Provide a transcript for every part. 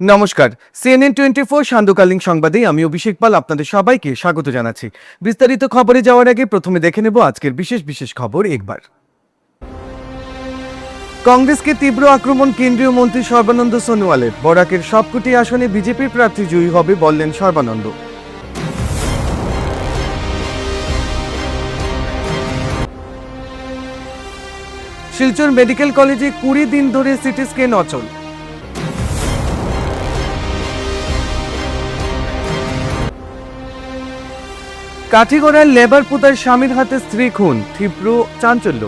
নমস্কার, CNN 24 সান্ধ্যকালীন সংবাদে আমি অভিষেক পাল আপনাদের সবাইকে স্বাগত জানাচ্ছি। বিস্তারিত খবরে যাওয়ার আগে প্রথমে দেখে নেব আজকের বিশেষ খবর একবার। কংগ্রেসকে তীব্র আক্রমণ কেন্দ্রীয় মন্ত্রী সর্বানন্দ সোনোয়ালের। বরাকের সবকটি আসনে বিজেপির প্রার্থী জয়ী হবে বললেন সর্বানন্দ। শিলচর মেডিকেল কলেজে 20 দিন ধরে সিটি স্ক্যান অচল। কাঠিগড়ার লেবার পুতার স্বামীর হাতে স্ত্রী খুন, তীব্র চাঞ্চল্য।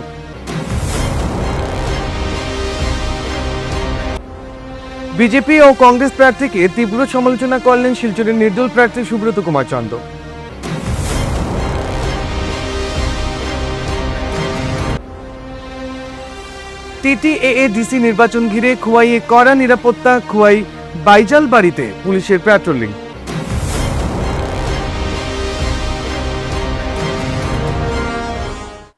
বিজেপি ও কংগ্রেস প্রার্থীকে তীব্র সমালোচনা করলেন শিলচরের নির্দল প্রার্থী সুব্রত কুমার চন্দ। টিটিএএ ডিসি নির্বাচন ঘিরে খোয়াইয়ে কড়া নিরাপত্তা, খোয়াই বাইজাল বাড়িতে পুলিশের প্যাট্রোলিং।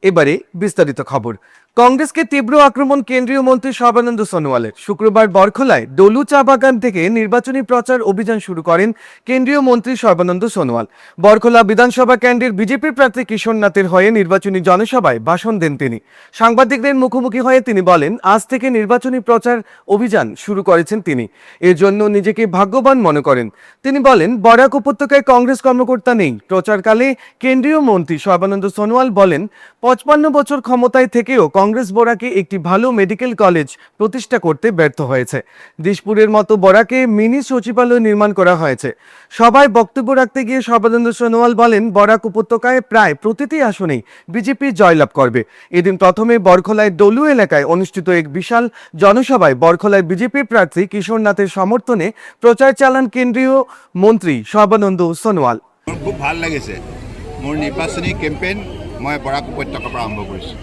এবারে বিস্তারিত খবর। কংগ্রেসকে তীব্র আক্রমণ কেন্দ্রীয় মন্ত্রী সর্বানন্দ সোনোয়ালের। শুক্রবার বরখলায় ডলু চা বাগান থেকে নির্বাচনী প্রচার অভিযান শুরু করেন কেন্দ্রীয় মন্ত্রী সর্বানন্দ সোনোয়াল। বরখলা বিধানসভা কেন্দ্রের বিজেপির প্রার্থী কিশোর নাথের হয়ে নির্বাচনী জনসভায় ভাষণ দেন তিনি। সাংবাদিকদের মুখোমুখি হয়ে তিনি বলেন, আজ থেকে নির্বাচনী প্রচার অভিযান শুরু করেছেন তিনি, এর জন্য নিজেকে ভাগ্যবান মনে করেন। তিনি বলেন, বরাক উপত্যকায় কংগ্রেস কর্মকর্তা নেই। প্রচারকালে কেন্দ্রীয় মন্ত্রী সর্বানন্দ সোনোয়াল বলেন, 55 বছর ক্ষমতায় থেকেও কংগ্রেস বরাকে একটি ভালো মেডিকেল কলেজ প্রতিষ্ঠা করতে ব্যর্থ হয়েছে। দিশপুরের মতো বরাকে মিনি সচিবালয় নির্মাণ করা হয়েছে। সবাই বক্তব্য রাখতে গিয়ে সর্বানন্দ সোনোয়াল বলেন, বরাক উপত্যকায় প্রায় প্রতিটি আসনেই বিজেপি জয়লাভ করবে। এদিন প্রথমে বরখলায় ডলু এলাকায় অনুষ্ঠিত এক বিশাল জনসভায় বরখলায় বিজেপির প্রার্থী কিশোর নাথের সমর্থনে প্রচার চালান কেন্দ্রীয় মন্ত্রী সর্বানন্দ সোনোয়াল। খুব ভাল লাগিছে। মোৰ নিৰ্বাচনী কেম্পেইন মই বৰাক উপত্যকাৰ পৰা আৰম্ভ কৰিছোঁ।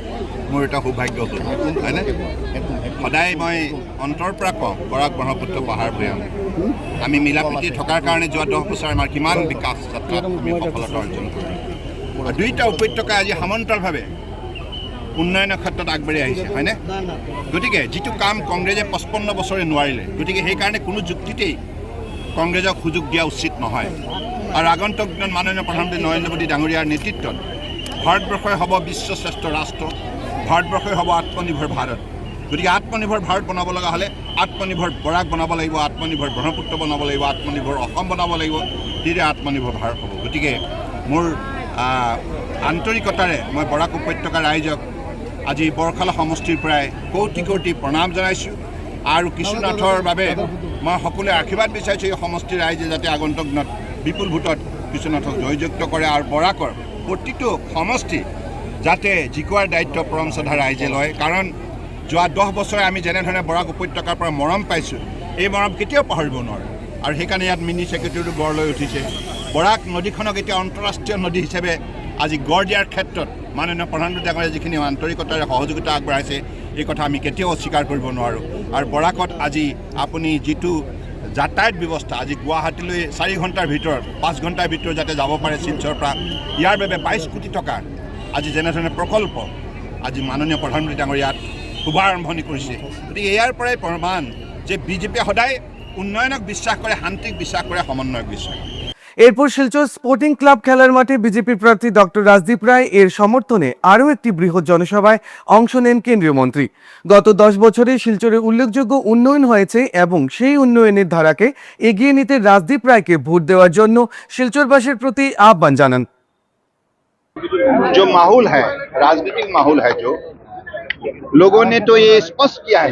মোৰ এটা সৌভাগ্য হ'ল, হয়নে? সদায় মই অন্তৰৰ পৰা কওঁ, বৰাক ব্ৰহ্মপুত্ৰ পাহাৰ ভৈয়াম। আমি মিলা প্ৰীতি থকাৰ কাৰণে যোৱা 10 বছৰ আমাৰ কিমান বিকাশ যাত্ৰাত আমি সফলতা অৰ্জন কৰিলোঁ। আৰু দুয়োটা উপত্যকাই আজি সমান্তৰালভাৱে উন্নয়নৰ ক্ষেত্ৰত আগবাঢ়ি আহিছে, হয়নে? গতিকে যিটো কাম কংগ্ৰেছে 55 বছৰে নোৱাৰিলে, গতিকে সেইকাৰণে কোনো যুক্তিতেই কংগ্ৰেছক সুযোগ দিয়া উচিত নহয়। আৰু আগন্তুক দিনত মাননীয় প্ৰধানমন্ত্ৰী নৰেন্দ্ৰ মোদী ডাঙৰীয়াৰ নেতৃত্বত ভাৰতবৰ্ষই হ'ব বিশ্বশ্ৰেষ্ঠ ৰাষ্ট্ৰ, ভাৰতবৰ্ষই হ'ব আত্মনিৰ্ভৰ ভাৰত। গতিকে আত্মনিৰ্ভৰ ভাৰত বনাব লগা হ'লে আত্মনিৰ্ভৰ বৰাক বনাব লাগিব, আত্মনিৰ্ভৰ ব্ৰহ্মপুত্ৰ বনাব লাগিব, আত্মনিৰ্ভৰ অসম বনাব লাগিব, তেতিয়া আত্মনিৰ্ভৰ ভাৰত হ'ব। গতিকে মোৰ আন্তৰিকতাৰে মই বৰাক উপত্যকাৰ ৰাইজক আজি বৰখলা সমষ্টিৰ পৰাই কোটি কোটি প্ৰণাম জনাইছোঁ। আৰু কিশোৰ নাথৰ বাবে মই সকলোৱে আশীৰ্বাদ বিচাৰিছোঁ, এই সমষ্টিৰ ৰাইজে যাতে আগন্তুক দিনত বিপুল ভোটত কিশোৰ নাথক জয়যুক্ত কৰে আৰু বৰাকৰ প্ৰতিটো সমষ্টি যাতে জিকোৱাৰ দায়িত্ব পৰম শ্ৰদ্ধা ৰাইজে লয়। কাৰণ যোৱা 10 বছৰে আমি যেনেধৰণে বৰাক উপত্যকাৰ পৰা মৰম পাইছোঁ, এই মৰম কেতিয়াও পাহৰিব নোৱাৰোঁ। আৰু সেইকাৰণে ইয়াত মিনি ছেক্ৰেটেৰীটো গঢ় লৈ উঠিছে। বৰাক নদীখনক এতিয়া আন্তঃৰাষ্ট্ৰীয় নদী হিচাপে আজি গঢ় দিয়াৰ ক্ষেত্ৰত মাননীয় প্ৰধানমন্ত্ৰী ডাঙৰীয়াই যিখিনি আন্তৰিকতাৰে সহযোগিতা আগবঢ়াইছে, এই কথা আমি কেতিয়াও অস্বীকাৰ কৰিব নোৱাৰোঁ। আৰু বৰাকত আজি আপুনি যিটো যাতায়াত ব্যৱস্থা, আজি গুৱাহাটীলৈ 4 ঘণ্টাৰ ভিতৰত 5 ঘণ্টাৰ ভিতৰত যাতে যাব পাৰে শিলচৰৰ পৰা, ইয়াৰ বাবে 22 কোটি টকাৰ আজি যেনেধৰণে প্ৰকল্প আজি মাননীয় প্ৰধানমন্ত্ৰী ডাঙৰীয়াত শুভাৰম্ভণি কৰিছে। গতিকে ইয়াৰ পৰাই প্ৰমাণ যে বিজেপিয়ে সদায় উন্নয়নক বিশ্বাস কৰে, শান্তিক বিশ্বাস কৰে, সমন্বয়ক বিশ্বাস কৰে। এরপর শিলচর স্পোর্টিং ক্লাব খেলার মাঠে বিজেপির প্রার্থী ডক্টর রাজদীপ রায় এর সমর্থনে আরও একটি বৃহৎ জনসভায় অংশ নেন কেন্দ্রীয় মন্ত্রী। গত 10 বছরে শিলচরে উল্লেখযোগ্য উন্নয়ন হয়েছে এবং সেই উন্নয়নের ধারাকে এগিয়ে নিতে রাজদীপ রায়কে ভোট দেওয়ার জন্য শিলচরবাসীর প্রতি আহ্বান জানান। जो माहौल है, राजनीतिक माहौल है, जो लोगों ने तो ये स्पष्ट किया है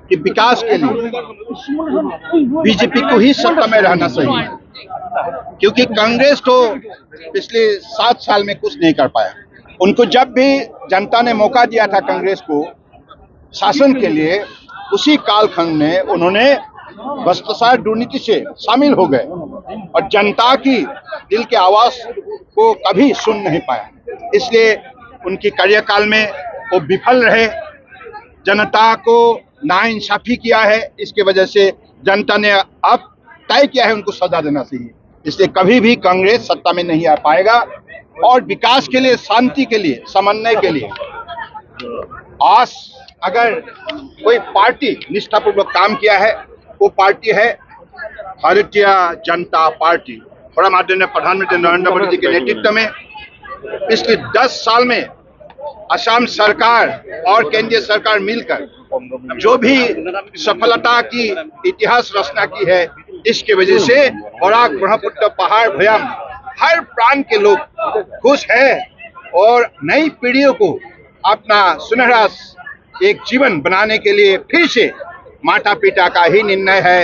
कि विकास के लिए बीजेपी को ही सत्ता में रहना चाहिए, क्योंकि कांग्रेस तो पिछले 7 साल में कुछ नहीं कर पाया। उनको जब भी जनता ने मौका दिया था कांग्रेस को शासन के लिए, उसी कालखंड में उन्होंने भ्रष्टाचार दुर्नीति से शामिल हो गए और जनता की दिल की आवाज को कभी सुन नहीं पाया। इसलिए उनकी कार्यकाल में वो विफल रहे, जनता को नाइंसाफी किया है। इसके वजह से जनता ने अब तय किया है उनको सजा देना चाहिए। इसलिए कभी भी कांग्रेस सत्ता में नहीं आ पाएगा। और विकास के लिए, शांति के लिए, समन्वय के लिए आज अगर कोई पार्टी निष्ठापूर्वक काम किया है वो पार्टी है भारतीय जनता पार्टी। और माननीय प्रधानमंत्री नरेंद्र मोदी जी के नेतृत्व में पिछले 10 साल में असम सरकार और केंद्रीय सरकार मिलकर जो भी सफलता की इतिहास रचना की है, इसके वजह से बराक ब्रह्मपुत्र पहाड़ भयाम हर प्रांत के लोग खुश हैं और नई पीढ़ियों को अपना सुनहरा एक जीवन बनाने के लिए फिर से माता पिता का ही निर्णय है,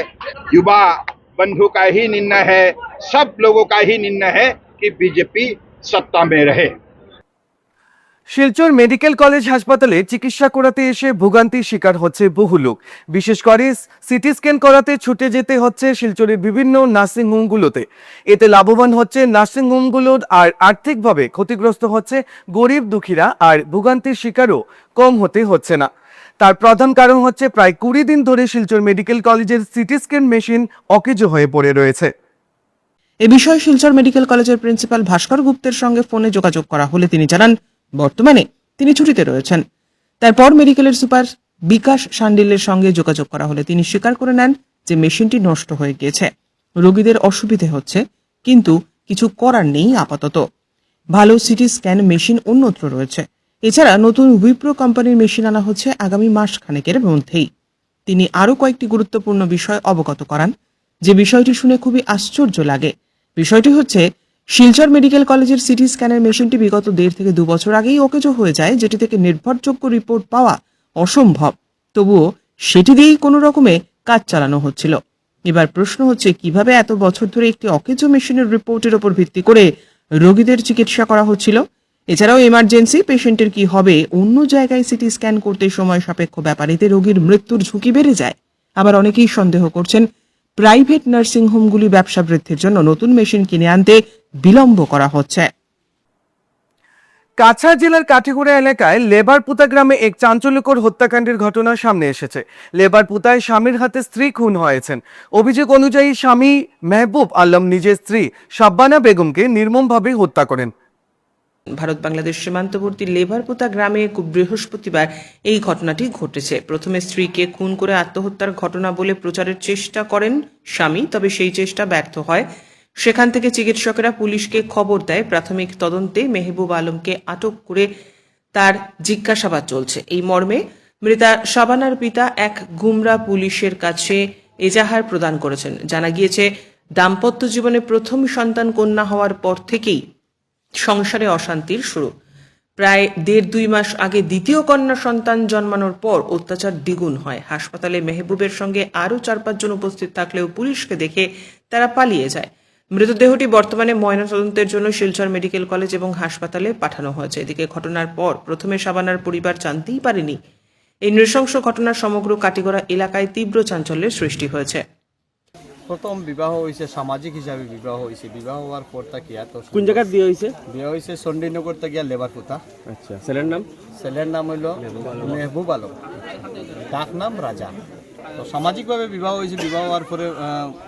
युवा बंधु का ही निर्णय है, सब लोगों का ही निर्णय है कि बीजेपी सत्ता में रहे। শিলচর মেডিকেল কলেজ হাসপাতালে চিকিৎসা করাতে এসে ভোগান্তির শিকার হচ্ছে বহু লোক। বিশেষ করে সিটি স্ক্যান করাতে ছুটে যেতে হচ্ছে শিলচরের বিভিন্ন নার্সিং হোমগুলোতে। এতে লাভবান হচ্ছে নার্সিং হোমগুলোর, আর আর্থিকভাবে ক্ষতিগ্রস্ত হচ্ছে গরিব দুঃখীরা, আর ভোগান্তির শিকারও কম হতে হচ্ছে না। তার প্রধান কারণ হচ্ছে প্রায় 20 দিন ধরে শিলচর মেডিকেল কলেজের সিটি স্ক্যান মেশিন অকেজো হয়ে পড়ে রয়েছে। এ বিষয়ে শিলচর মেডিকেল কলেজের প্রিন্সিপাল ভাস্কর গুপ্তের সঙ্গে ফোনে যোগাযোগ করা হলে তিনি জানান বর্তমানে তিনি ছুটিতে রয়েছেন। তারপর মেডিকেলের সুপার বিকাশ সান্ডিলের সঙ্গে যোগাযোগ করা হলে তিনি স্বীকার করে নেন যে মেশিনটি নষ্ট হয়ে গিয়েছে, রোগীদের অসুবিধে হচ্ছে, কিন্তু কিছু করার নেই আপাতত। ভালো সিটি স্ক্যান মেশিন অন্যত্র রয়েছে। এছাড়া নতুন উইপ্রো কোম্পানির মেশিন আনা হচ্ছে আগামী মাস খানেকের মধ্যেই। তিনি আরও কয়েকটি গুরুত্বপূর্ণ বিষয় অবগত করান, যে বিষয়টি শুনে খুবই আশ্চর্য লাগে। বিষয়টি হচ্ছে শিলচর মেডিকেল কলেজের সিটি স্ক্যানের মেশিনটি বিগত 1.5 থেকে 2 বছর আগেই অকেজো হয়ে যায়, যেটি থেকে নির্ভরযোগ্য রিপোর্ট পাওয়া অসম্ভব। তবুও সেটি দিয়েই কোনো রকমে কাজ চালানো হচ্ছিল। এবার প্রশ্ন হচ্ছে কিভাবে এত বছর ধরে একটি অকেজো মেশিনের রিপোর্টের উপর ভিত্তি করে রোগীদের চিকিৎসা করা হচ্ছিল। এছাড়াও এমার্জেন্সি পেশেন্টের কি হবে, অন্য জায়গায় সিটি স্ক্যান করতে সময় সাপেক্ষ ব্যাপার, এতে রোগীর মৃত্যুর ঝুঁকি বেড়ে যায়। আবার অনেকেই সন্দেহ করছেন প্রাইভেট নার্সিং হোমগুলি ব্যবসা বৃদ্ধির জন্য নতুন মেশিন কিনে আনতে বিলম্ব করা হচ্ছে। কাছাড় জেলার কাঠিগড়া এলাকায় লেবারপুতা গ্রামে এক চাঞ্চল্যকর হত্যাকাণ্ডের ঘটনা সামনে এসেছে। লেবারপুতায় স্বামীর হাতে স্ত্রী খুন হয়েছেন। অভিযোগ অনুযায়ী স্বামী মেহবুব আলম নিজের স্ত্রী শাব্বানা বেগমকে নির্মমভাবে হত্যা করেন। ভারত বাংলাদেশ সীমান্তবর্তী লেবারপুতা গ্রামে বৃহস্পতিবার এই ঘটনাটি ঘটেছে। প্রথমে স্ত্রীকে খুন করে আত্মহত্যার ঘটনা বলে প্রচারের চেষ্টা করেন স্বামী, তবে সেই চেষ্টা ব্যর্থ হয়। সেখান থেকে চিকিৎসকেরা পুলিশকে খবর দেয়। প্রাথমিক তদন্তে মেহবুব আলমকে আটক করে তার জিজ্ঞাসাবাদ চলছে। এই মর্মে মৃতা শাবানার পিতা এক গুমরা পুলিশের কাছে এজাহার প্রদান করেছেন। জানা গিয়েছে, দাম্পত্য জীবনে প্রথম সন্তান কন্যা হওয়ার পর থেকেই সংসারে অশান্তির শুরু। প্রায় 1.5-2 মাস আগে দ্বিতীয় কন্যা সন্তান জন্মানোর পর অত্যাচার দ্বিগুণ হয়। হাসপাতালে মেহবুবের সঙ্গে আরও 4-5 জন উপস্থিত থাকলেও পুলিশকে দেখে তারা পালিয়ে যায়। মৃতদেহটি বর্তমানে ময়নাতদন্তের জন্য শিলচর মেডিকেল কলেজ এবং হাসপাতালে পাঠানো হয়েছে। এদিকে ঘটনার পর প্রথমে শাবানার পরিবার জানতেই পারেনি। এই নৃশংস ঘটনার সমগ্র কাটিগড়া এলাকায় তীব্র চাঞ্চল্যের সৃষ্টি হয়েছে। প্রথম বিবাহ হয়েছে সামাজিক হিসাবে বিবাহ হয়েছে। বিবাহ হওয়ার পর তাকিয়া তো কোন জায়গায় বিয়ে হয়েছে? বিয়ে হয়েছে চণ্ডীনগর তাকিয়া লেবারপুতা। আচ্ছা, ছেলের নাম? ছেলের নাম হইল মেহবুব আলম, ডাক নাম রাজা। তো সামাজিকভাবে বিবাহ হয়েছে। বিবাহ হওয়ার পরে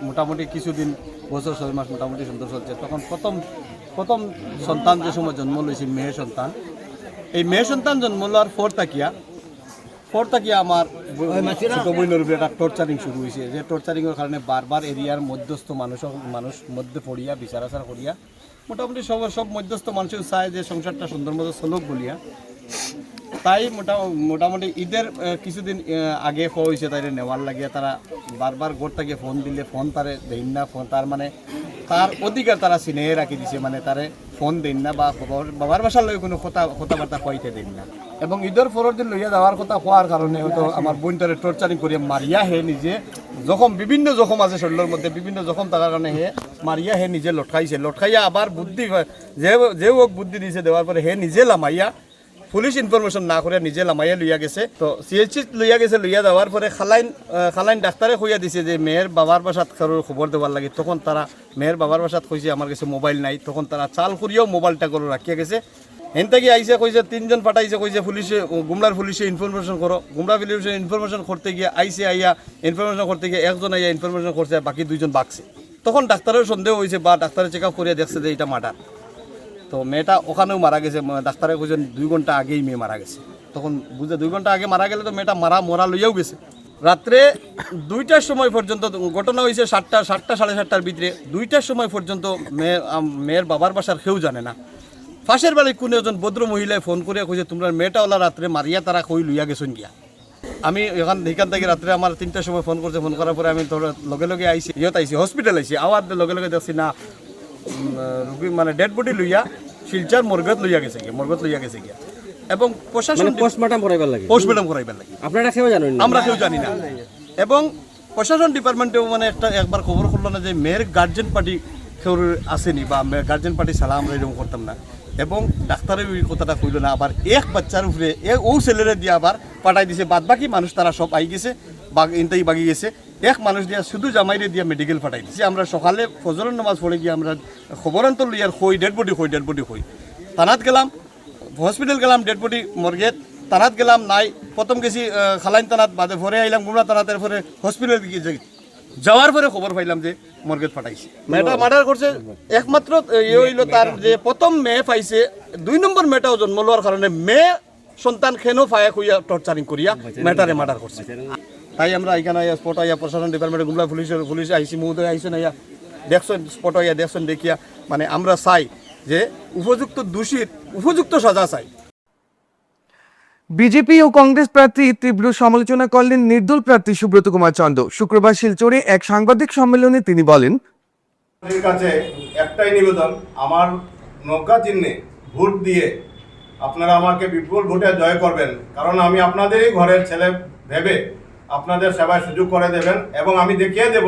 মোটামুটি কিছুদিন, বছর 6 মাস মোটামুটি সুন্দর চলছে। তখন প্রথম সন্তান যে সময় জন্ম লইছে, মেয়ের সন্তান, এই মেয়ের সন্তান জন্ম লওয়ার পর তাকিয়া আমার ছোট বইনের উপরে একটা টর্চারিং শুরু হয়েছে। যে টর্চারিংয়ের কারণে বারবার এরিয়ার মধ্যস্থ মানুষ মধ্যে পড়িয়া বিচার আচার করিয়া মোটামুটি সব মধ্যস্থ মানুষও চায় যে সংসারটা সুন্দর মতো চলুক বলিয়া, তাই মোটামুটি ঈদের কিছুদিন আগে হয়েছে তাই নেওয়ার লাগিয়া তারা বারবার গোর থেকে ফোন দিলে ফোন তারে দেন না। ফোন তার মানে তার অধিকার তারা চিনে রাখি দিছে, মানে তারে ফোন দেন না বা বাবার বাসার লগে কোনো কথাবার্তা কইতে দেন না। এবং ঈদের পরের দিন লইয়া যাওয়ার কথা হওয়ার কারণে হয়তো আমার বোন তারে টর্চারিং করিয়া মারিয়া হে নিজে বিভিন্ন জখম আছে শরীরের মধ্যে, বিভিন্ন জখম থাকার কারণে হে মারিয়া হে নিজে লটকাইয়া আবার বুদ্ধি যে ওক বুদ্ধি দিয়েছে দেওয়ার পরে হে নিজে লামাইয়া, পুলিশ ইনফরমেশন না করে নিজে লামাইয়া লইয়া গেছে। তো সিএইচসি লইয়া গেছে। লইয়া যাওয়ার পরে খালাইন ডাক্তারে কইয়া দিছে যে মেয়ের বাবার বাসাত কারোর খবর দেওয়ার লাগে। তখন তারা মেয়ের বাবার বাসাত কইছে আমার কাছে মোবাইল নাই। তখন তারা চাল করিয়াও মোবাইলটা করে রাখিয়া গেছে। হেন থেকে আইসে কইছে 3 জন পাঠাইছে, কইছে পুলিশে গুমলার পুলিশে ইনফরমেশন করো। গুমলা পুলিশে ইনফরমেশন করতে গিয়ে আইয়া ইনফরমেশন করতে গিয়ে একজন আইয়া ইনফরমেশন করছে, আর বাকি 2 জন বাকছে। তখন ডাক্তারের সন্দেহ হয়েছে বা ডাক্তারে চেক আপ করিয়া দেখছে যে এটা মার্ডার। তো মেয়েটা ওখানেও মারা গেছে। ডাক্তারে কইছেন 2 ঘন্টা আগেই মেয়ে মারা গেছে। তখন বুঝে 2 ঘন্টা আগে মারা গেলে তো মেয়েটা মরা লইয়াও গেছে। রাত্রে 2টার সময় পর্যন্ত ঘটনা হয়েছে 7টা 7:30টার ভিতরে 2টার সময় পর্যন্ত মেয়ের বাবার বাসার কেউ জানে না। পাশের বাড়ির কোনো একজন ভদ্র মহিলায় ফোন করে কইছে তোমরা মেয়েটা ওলা রাত্রে মারিয়া তারা কই লইয়া গেছেন গিয়া। আমি এখান থেকে রাত্রে আমার 3টার সময় ফোন করছে, ফোন করার পরে আমি তোর লগে লগে আইছি, আইছি হসপিটাল আইছি, আওয়ার লগে লগে দেখছি না রুগী মানে ডেড বডি লইয়া শিলচার মর্গত লইয়া গেছে গিয়া এবং প্রশাসন পোস্টমর্টম করাইবার লাগে আপনারা কেউ জানেন না, আমরা কেউ জানি না। এবং প্রশাসন ডিপার্টমেন্টেও মানে একবার খবর করলো না যে মেয়ের গার্জেন পার্টি কেউ আসেনি বা গার্জেন পার্টি ছাড়া আমরা এরকম করতাম না। এবং ডাক্তারের ওই কথাটা কইল না, আবার এক বাচ্চার উপরে ও ছেলেরে দিয়ে আবার পাঠাই দিছে, বাদ বাকি মানুষ তারা সব আই গেছে ইনতাই বাগি গেছে, এক মানুষ দিয়া শুধু জামাইরে দিয়া মেডিকেল পাঠাই দিছে। আমরা সকালে ফজরের নামাজ পড়ে গিয়ে আমরা খবরান্তর লইয়ার ডেড বডি হই থানাত গেলাম, হসপিটাল গেলাম, ডেড বডি মর্গেট থানাত গেলাম নাই, প্রথম গেছি খালাইন থানাত, বাদে পরে আইলাম গুমরা থানাতের পরে হসপিটাল যাওয়ার পরে খবর পাইলাম যে মর্গেট ফাটাইছে। মেয়েটা মার্ডার করছে একমাত্র হইল তার যে প্রথম মেয়ে পাইছে, 2 নম্বর মেয়েটাও জন্ম লওয়ার কারণে মেয়ে সন্তান খেনো ফায়া খুইয়া টর্চারিং করিয়া মেয়েটারে মার্ডার করছে। তাই আমরা এখানে স্পট আইয়া প্রশাসন ডিপার্টমেন্টে গুমলা পুলিশ আইসি মহোদয় আইসেন আইয়া দেখছেন, স্পট আইয়া দেখছেন, দেখিয়া মানে আমরা চাই যে উপযুক্ত দোষীর উপযুক্ত সাজা চাই। বিজেপি ও কংগ্রেস প্রার্থী তীব্র সমালোচনা করলেন নির্দল প্রার্থী সুব্রত কুমার চন্দ্র। শুক্রবার শিলচরে এক সাংবাদিক সম্মেলনে তিনি বলেন, আপনাদের কাছে একটাই নিবেদন, আমার নৌকা চিহ্নে ভোট দিয়ে আপনারা আমাকে বিপুল ভোটে জয় করবেন, কারণ আমি আপনাদেরই ঘরের ছেলে ভেবে আপনাদের সেবায় সুযোগ করে দেবেন এবং আমি দেখিয়ে দেব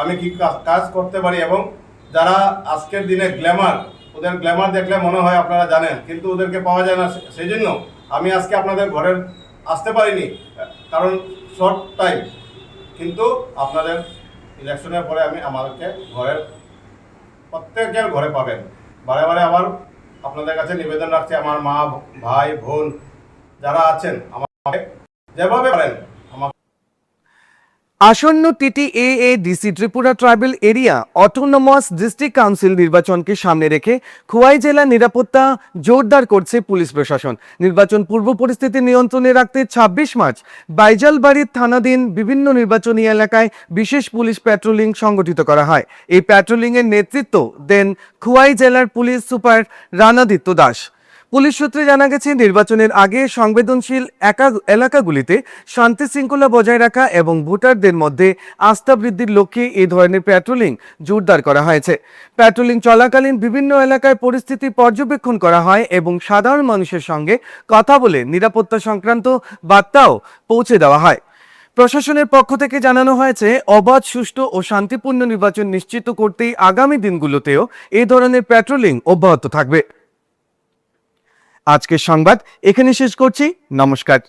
আমি কি কাজ করতে পারি। এবং যারা আজকের দিনে ওদের গ্ল্যামার দেখলে মনে হয় আপনারা জানেন, কিন্তু ওদেরকে পাওয়া যায় না। সেই জন্য আমি আজকে আপনাদের ঘরের আসতে পারিনি, কারণ শর্ট টাইম, কিন্তু আপনাদের ইলেকশনের পরে আমাদেরকে ঘরের প্রত্যেকের ঘরে পাবেন। বারে বারে আবার আপনাদের কাছে নিবেদন রাখছি, আমার মা ভাই বোন যারা আছেন আমাকে যেভাবে পারেন আসন্ন TTAA-DC Tripura tribal area autonomous district council নির্বাচনকে সামনে রেখে খোয়াই জেলা নিরাপত্তা জোরদার করছে পুলিশ প্রশাসন। নির্বাচন পূর্ব পরিস্থিতি নিয়ন্ত্রণে রাখতে 26 মার্চ বাইজালবাড়ির থানাধীন বিভিন্ন নির্বাচনী এলাকায় বিশেষ পুলিশ প্যাট্রোলিং সংগঠিত করা হয়। এই প্যাট্রোলিং এর নেতৃত্ব দেন খোয়াই জেলার পুলিশ সুপার রানাদিত্য দাস। পুলিশ সূত্রে জানা গেছে, নির্বাচনের আগে সংবেদনশীল এলাকাগুলিতে শান্তি শৃঙ্খলা বজায় রাখা এবং ভোটারদের মধ্যে আস্থা বৃদ্ধির লক্ষ্যে এই ধরনের প্যাট্রোলিং জোরদার করা হয়েছে। প্যাট্রোলিং চলাকালীন বিভিন্ন এলাকায় পরিস্থিতি পর্যবেক্ষণ করা হয় এবং সাধারণ মানুষের সঙ্গে কথা বলে নিরাপত্তা সংক্রান্ত বার্তাও পৌঁছে দেওয়া হয়। প্রশাসনের পক্ষ থেকে জানানো হয়েছে, অবাধ, সুষ্ঠু ও শান্তিপূর্ণ নির্বাচন নিশ্চিত করতেই আগামী দিনগুলোতেও এই ধরনের প্যাট্রোলিং অব্যাহত থাকবে। আজকের সংবাদ এখানে শেষ করছি। নমস্কার।